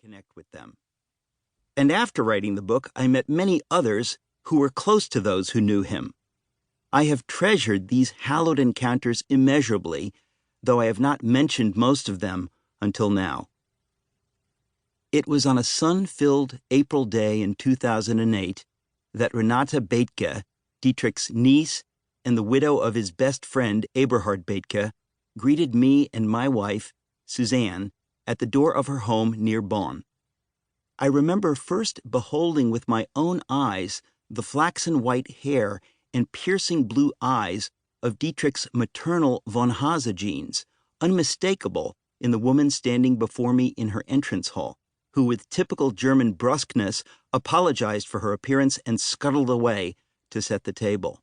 connect with them. And after writing the book, I met many others who were close to those who knew him. I have treasured these hallowed encounters immeasurably, though I have not mentioned most of them until now. It was on a sun-filled April day in 2008 that Renate Bethge, Dietrich's niece and the widow of his best friend Eberhard Bethge, greeted me and my wife, Suzanne, at the door of her home near Bonn. I remember first beholding with my own eyes the flaxen white hair and piercing blue eyes of Dietrich's maternal von Hase genes, unmistakable in the woman standing before me in her entrance hall, who with typical German brusqueness apologized for her appearance and scuttled away to set the table.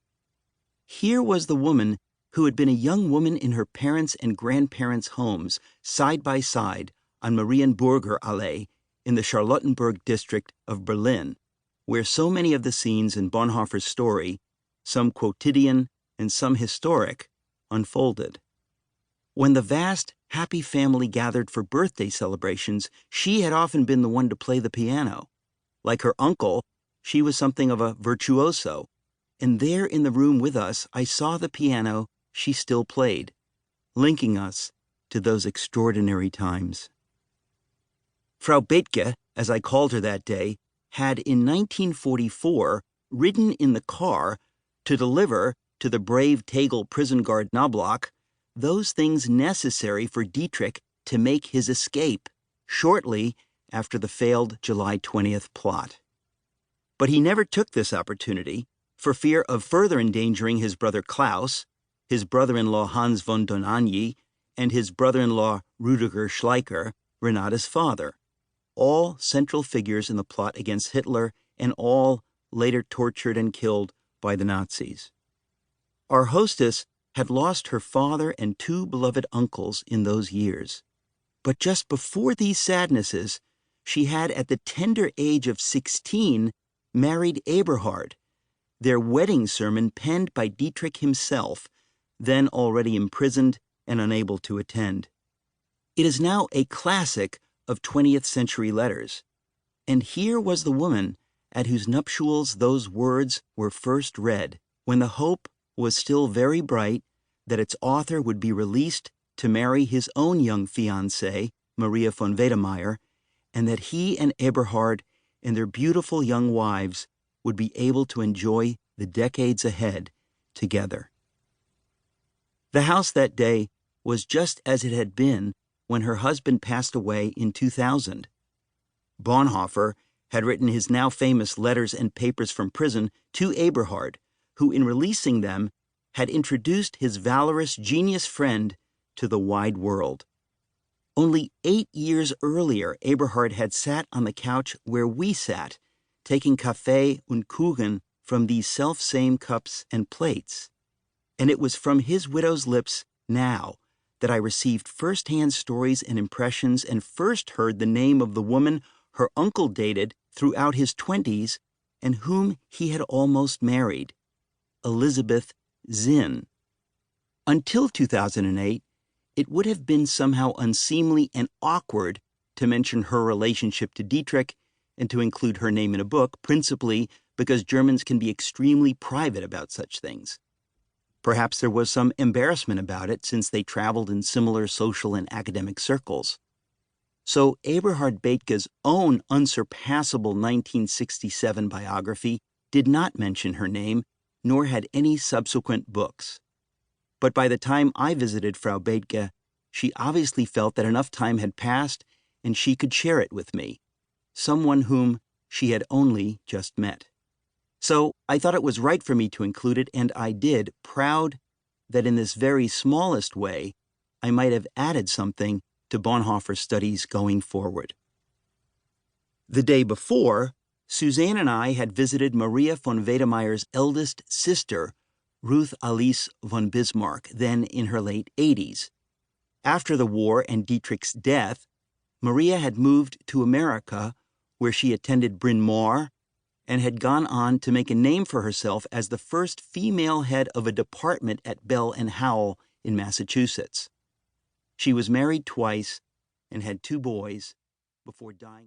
Here was the woman who had been a young woman in her parents' and grandparents' homes, side by side on Marienburger Allee in the Charlottenburg district of Berlin, where so many of the scenes in Bonhoeffer's story, some quotidian and some historic, unfolded. When the vast, happy family gathered for birthday celebrations, she had often been the one to play the piano. Like her uncle, she was something of a virtuoso, and there in the room with us I saw the piano she still played, linking us to those extraordinary times. Frau Bethge, as I called her that day, had in 1944 ridden in the car to deliver to the brave Tegel prison guard Knobloch those things necessary for Dietrich to make his escape shortly after the failed July 20th plot. But he never took this opportunity for fear of further endangering his brother Klaus, his brother-in-law Hans von Dohnanyi, and his brother-in-law Rüdiger Schleicher, Renate's father, all central figures in the plot against Hitler and all later tortured and killed by the Nazis. Our hostess had lost her father and two beloved uncles in those years. But just before these sadnesses, she had at the tender age of 16 married Eberhard, their wedding sermon penned by Dietrich himself, then already imprisoned and unable to attend. It is now a classic of 20th century letters, and here was the woman at whose nuptials those words were first read, when the hope was still very bright that its author would be released to marry his own young fiancée, Maria von Wedemeyer, and that he and Eberhard and their beautiful young wives would be able to enjoy the decades ahead together. The house that day was just as it had been when her husband passed away in 2000. Bonhoeffer had written his now famous letters and papers from prison to Eberhard, who in releasing them had introduced his valorous genius friend to the wide world. Only 8 years earlier, Eberhard had sat on the couch where we sat, taking Kaffee und Kuchen from these self-same cups and plates. And it was from his widow's lips now that I received first-hand stories and impressions and first heard the name of the woman her uncle dated throughout his 20s and whom he had almost married, Elizabeth Zinn. Until 2008, it would have been somehow unseemly and awkward to mention her relationship to Dietrich and to include her name in a book, principally because Germans can be extremely private about such things. Perhaps there was some embarrassment about it since they traveled in similar social and academic circles. So Eberhard Bethge's own unsurpassable 1967 biography did not mention her name, nor had any subsequent books. But by the time I visited Frau Bethge, she obviously felt that enough time had passed and she could share it with me, someone whom she had only just met. So I thought it was right for me to include it, and I did, proud that in this very smallest way I might have added something to Bonhoeffer's studies going forward. The day before, Suzanne and I had visited Maria von Wedemeyer's eldest sister, Ruth Alice von Bismarck, then in her late 80s. After the war and Dietrich's death, Maria had moved to America, where she attended Bryn Mawr and had gone on to make a name for herself as the first female head of a department at Bell and Howell in Massachusetts. She was married twice and had 2 boys before dying.